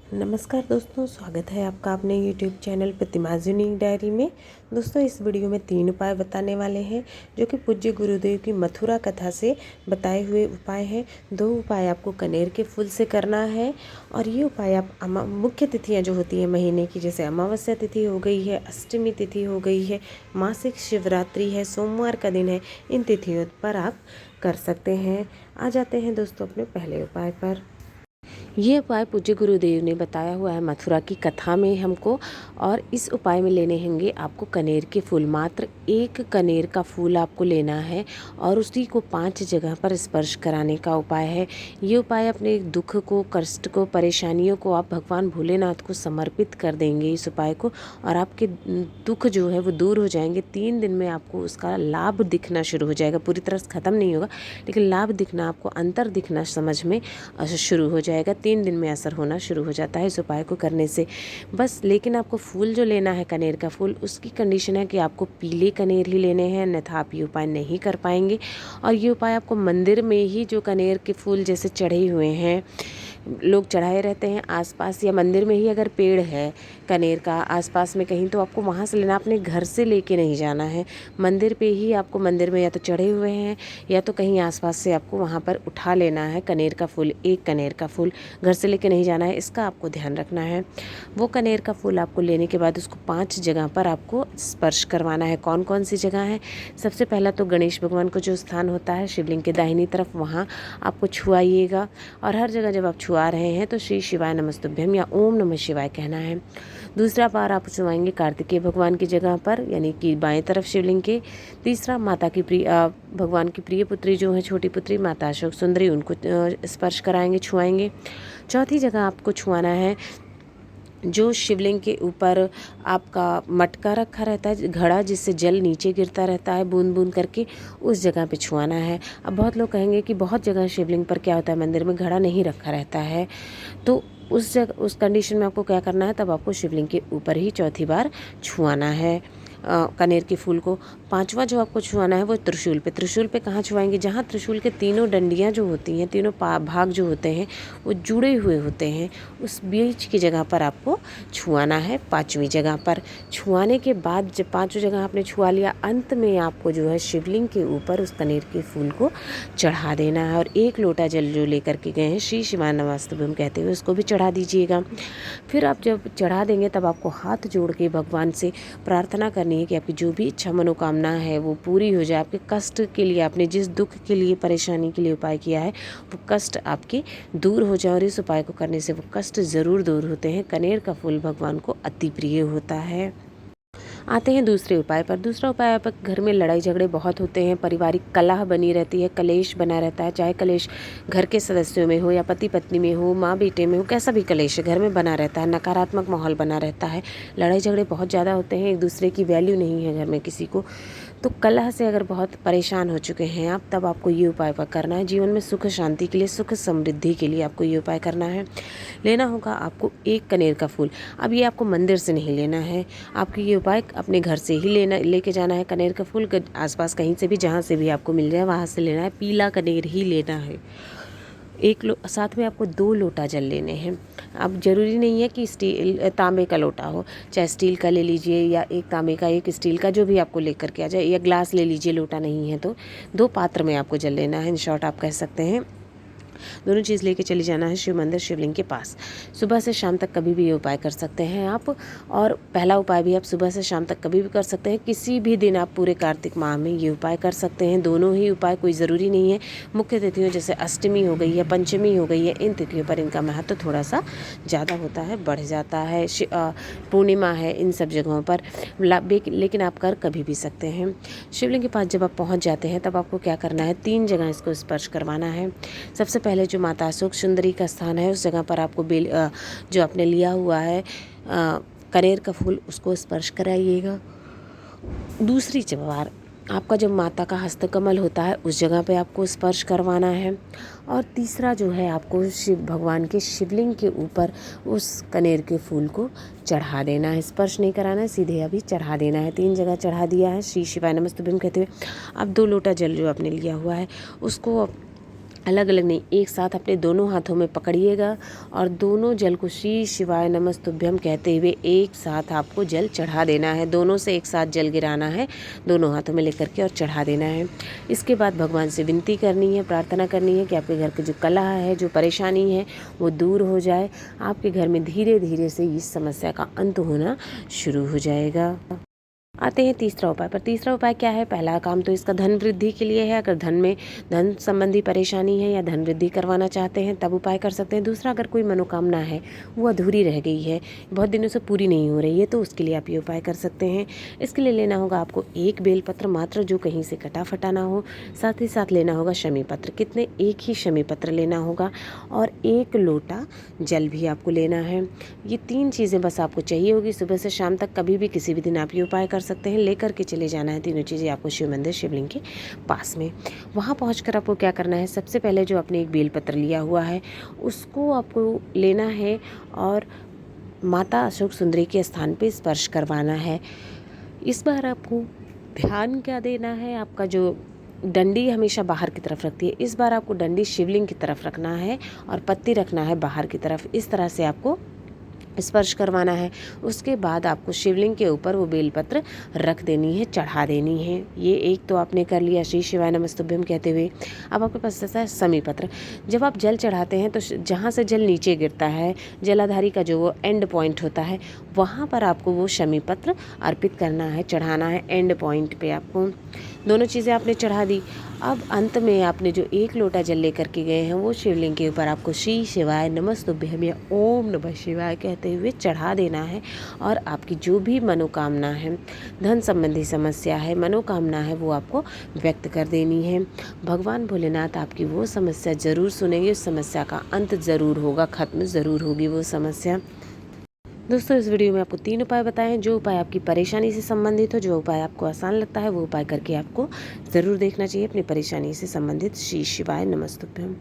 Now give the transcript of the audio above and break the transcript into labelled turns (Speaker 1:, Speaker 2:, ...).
Speaker 1: नमस्कार दोस्तों, स्वागत है आपका अपने YouTube चैनल प्रतिमाज़ यूनिक डायरी में। दोस्तों, इस वीडियो में 3 उपाय बताने वाले हैं जो कि पूज्य गुरुदेव की मथुरा कथा से बताए हुए उपाय हैं। 2 उपाय आपको कनेर के फूल से करना है और ये उपाय आप मुख्य तिथियां जो होती हैं महीने की, जैसे अमावस्या तिथि हो गई है, अष्टमी तिथि हो गई है, मासिक शिवरात्रि है, सोमवार का दिन है, इन तिथियों पर आप कर सकते हैं। आ जाते हैं दोस्तों अपने पहले उपाय पर। ये उपाय पूज्य गुरुदेव ने बताया हुआ है मथुरा की कथा में हमको, और इस उपाय में लेने होंगे आपको कनेर के फूल। मात्र 1 कनेर का फूल आपको लेना है और उसी को 5 जगह पर स्पर्श कराने का उपाय है। ये उपाय अपने दुख को, कष्ट को, परेशानियों को आप भगवान भोलेनाथ को समर्पित कर देंगे इस उपाय को, और आपके दुख जो है वो दूर हो जाएंगे। 3 दिन में आपको उसका लाभ दिखना शुरू हो जाएगा। पूरी तरह से ख़त्म नहीं होगा, लेकिन लाभ दिखना, आपको अंतर दिखना समझ में शुरू हो जाएगा। 3 दिन में असर होना शुरू हो जाता है इस उपाय को करने से बस। लेकिन आपको फूल जो लेना है कनेर का फूल, उसकी कंडीशन है कि आपको पीले कनेर ही लेने हैं, अन्यथा आप ये उपाय नहीं कर पाएंगे। और ये उपाय आपको मंदिर में ही, जो कनेर के फूल जैसे चढ़े हुए हैं, लोग चढ़ाए रहते हैं आसपास, या मंदिर में ही अगर पेड़ है कनेर का आसपास में कहीं, तो आपको वहाँ से लेना, अपने घर से लेके नहीं जाना है। मंदिर पे ही आपको, मंदिर में या तो चढ़े हुए हैं या तो कहीं आसपास से आपको वहाँ पर उठा लेना है कनेर का फूल। 1 कनेर का फूल घर से लेके नहीं जाना है, इसका आपको ध्यान रखना है। वो कनेर का फूल आपको लेने के बाद उसको 5 जगह पर आपको स्पर्श करवाना है। कौन कौन सी जगह है? सबसे पहला तो गणेश भगवान को जो स्थान होता है शिवलिंग के दाहिनी तरफ, वहाँ आपको छुआइएगा। और हर जगह जब आप छुआ रहे हैं तो श्री शिवाय नमस्तुभ्यम या ओम नमः शिवाय कहना है। दूसरा बार आप छुआएंगे कार्तिकेय भगवान की जगह पर, यानी कि बाएं तरफ शिवलिंग के। तीसरा माता की भगवान की प्रिय पुत्री जो है, छोटी पुत्री माता अशोक सुंदरी, उनको स्पर्श कराएंगे, छुआएंगे। चौथी जगह आपको छुआना है जो शिवलिंग के ऊपर आपका मटका रखा रहता है, घड़ा जिससे जल नीचे गिरता रहता है बूंद बूंद करके, उस जगह पे छुआना है। अब बहुत लोग कहेंगे कि बहुत जगह शिवलिंग पर क्या होता है, मंदिर में घड़ा नहीं रखा रहता है, तो उस जगह, उस कंडीशन में आपको क्या करना है, तब आपको शिवलिंग के ऊपर ही चौथी बार छुआना है कनेर के फूल को। 5वां जो आपको छुआना है वो त्रिशूल पे। त्रिशूल पे कहाँ छुआएंगे? जहाँ त्रिशूल के तीनों डंडियाँ जो होती हैं, तीनों भाग जो होते हैं वो जुड़े हुए होते हैं, उस बीच की जगह पर आपको छुआना है। 5वीं जगह पर छुआने के बाद, जब 5 जगह आपने छुआ लिया, अंत में आपको जो है शिवलिंग के ऊपर उस कनेर के फूल को चढ़ा देना है। और 1 लोटा जल जो लेकर के गए हैं श्री शिवाय नमस्तुभ्यम कहते हुए, उसको भी चढ़ा दीजिएगा। फिर आप जब चढ़ा देंगे तब आपको हाथ जोड़ के भगवान से प्रार्थना करनी है कि आपकी जो भी इच्छा मनोकामना है वो पूरी हो जाए। आपके कष्ट के लिए, आपने जिस दुख के लिए, परेशानी के लिए उपाय किया है, वो कष्ट आपके दूर हो जाए। और इस उपाय को करने से वो कष्ट ज़रूर दूर होते हैं। कनेर का फूल भगवान को अति प्रिय होता है। आते हैं दूसरे उपाय पर। दूसरा उपाय, आप घर में लड़ाई झगड़े बहुत होते हैं, पारिवारिक कलह बनी रहती है, कलेश बना रहता है, चाहे कलेश घर के सदस्यों में हो या पति पत्नी में हो, माँ बेटे में हो, कैसा भी कलेश घर में बना रहता है, नकारात्मक माहौल बना रहता है, लड़ाई झगड़े बहुत ज़्यादा होते हैं, एक दूसरे की वैल्यू नहीं है घर में किसी को, तो कलह से अगर बहुत परेशान हो चुके हैं आप, तब आपको ये उपाय करना है। जीवन में सुख शांति के लिए, सुख समृद्धि के लिए आपको ये उपाय करना है। लेना होगा आपको 1 कनेर का फूल। अब ये आपको मंदिर से नहीं लेना है, आपको ये उपाय अपने घर से ही लेके जाना है। कनेर का फूल आसपास कहीं से भी, जहाँ से भी आपको मिल जाए वहाँ से लेना है। पीला कनेर ही लेना है। साथ में आपको 2 लोटा जल लेने हैं। अब ज़रूरी नहीं है कि स्टील तांबे का लोटा हो, चाहे स्टील का ले लीजिए या 1 तांबे का, 1 स्टील का, जो भी आपको लेकर के आ जाए, या ग्लास ले लीजिए, लोटा नहीं है तो 2 पात्र में आपको जल लेना है। इन शॉर्ट आप कह सकते हैं दोनों चीज़ लेके चली जाना है शिव मंदिर, शिवलिंग के पास। सुबह से शाम तक कभी भी ये उपाय कर सकते हैं आप। और पहला उपाय भी आप सुबह से शाम तक कभी भी कर सकते हैं। किसी भी दिन आप पूरे कार्तिक माह में ये उपाय कर सकते हैं। दोनों ही उपाय, कोई ज़रूरी नहीं है। मुख्य तिथियों जैसे अष्टमी हो गई है, पंचमी हो गई है, इन तिथियों पर इनका महत्व तो थोड़ा सा ज़्यादा होता है, बढ़ जाता है। पूर्णिमा है, इन सब जगहों पर, लेकिन आप कर कभी भी सकते हैं। शिवलिंग के पास जब आप पहुँच जाते हैं तब आपको क्या करना है, 3 जगह इसको स्पर्श करवाना है। सबसे पहले जो माता अशोक सुंदरी का स्थान है, उस जगह पर आपको जो आपने लिया हुआ है कनेर का फूल, उसको स्पर्श कराइएगा। दूसरी बार आपका जब माता का हस्तकमल होता है, उस जगह पे आपको स्पर्श करवाना है। और तीसरा जो है, आपको शिव भगवान के शिवलिंग के ऊपर उस कनेर के फूल को चढ़ा देना है। स्पर्श नहीं कराना है, सीधे अभी चढ़ा देना है। 3 जगह चढ़ा दिया है श्री शिवाय नमस्तुभ्यम कहते हुए। अब 2 लोटा जल जो आपने लिया हुआ है, उसको अलग अलग नहीं, एक साथ अपने दोनों हाथों में पकड़िएगा और दोनों जल को श्री शिवाय नमस्तुभ्यम कहते हुए एक साथ आपको जल चढ़ा देना है। दोनों से एक साथ जल गिराना है, दोनों हाथों में लेकर के और चढ़ा देना है। इसके बाद भगवान से विनती करनी है, प्रार्थना करनी है कि आपके घर की जो कलह है, जो परेशानी है वो दूर हो जाए। आपके घर में धीरे धीरे से इस समस्या का अंत होना शुरू हो जाएगा। आते हैं तीसरा उपाय पर। तीसरा उपाय क्या है? पहला काम तो इसका धन वृद्धि के लिए है। अगर धन संबंधी परेशानी है या धन वृद्धि करवाना चाहते हैं तब उपाय कर सकते हैं। दूसरा, अगर कोई मनोकामना है वो अधूरी रह गई है, बहुत दिनों से पूरी नहीं हो रही है, तो उसके लिए आप ये उपाय कर सकते हैं। इसके लिए लेना होगा आपको एक बेलपत्र मात्र, जो कहीं से कटा फटा ना हो। साथ ही साथ लेना होगा शमी पत्र। कितने? एक ही शमी पत्र लेना होगा और 1 लोटा जल भी आपको लेना है। ये 3 चीज़ें बस आपको चाहिए होगी। सुबह से शाम तक कभी भी किसी भी दिन आप ये उपाय कर सकते हैं। लेकर के चले जाना है तीनों चीज़ें आपको शिव मंदिर, शिवलिंग के पास में। वहाँ पहुँचकर आपको क्या करना है? सबसे पहले जो आपने एक बेलपत्र लिया हुआ है उसको आपको लेना है और माता अशोक सुंदरी के स्थान पे स्पर्श करवाना है। इस बार आपको ध्यान क्या देना है? आपका जो डंडी हमेशा बाहर की तरफ रखती है, इस बार आपको डंडी शिवलिंग की तरफ रखना है और पत्ती रखना है बाहर की तरफ। इस तरह से आपको स्पर्श करवाना है। उसके बाद आपको शिवलिंग के ऊपर वो बेलपत्र रख देनी है, चढ़ा देनी है। ये एक तो आपने कर लिया श्री शिवाय नमस्तुभ्यम कहते हुए। अब आपके पास ऐसा है समी पत्र। जब आप जल चढ़ाते हैं तो जहाँ से जल नीचे गिरता है, जलाधारी का जो वो एंड पॉइंट होता है, वहाँ पर आपको वो शमी पत्र अर्पित करना है, चढ़ाना है। एंड पॉइंट पे आपको दोनों चीज़ें आपने चढ़ा दी। अब अंत में आपने जो 1 लोटा जल लेकर के गए हैं वो शिवलिंग के ऊपर आपको श्री शिवाय नमस्तुभ्यम या ओम नमः शिवाय कहते हुए चढ़ा देना है। और आपकी जो भी मनोकामना है, धन संबंधी समस्या है, मनोकामना है, वो आपको व्यक्त कर देनी है। भगवान भोलेनाथ आपकी वो समस्या ज़रूर सुनेंगे, उस समस्या का अंत ज़रूर होगा, ख़त्म ज़रूर होगी वो समस्या। दोस्तों, इस वीडियो में आपको 3 उपाय बताए हैं। जो उपाय आपकी परेशानी से संबंधित हो, जो उपाय आपको आसान लगता है, वो उपाय करके आपको ज़रूर देखना चाहिए अपनी परेशानी से संबंधित। श्री शिवाय नमस्तुभ्यम।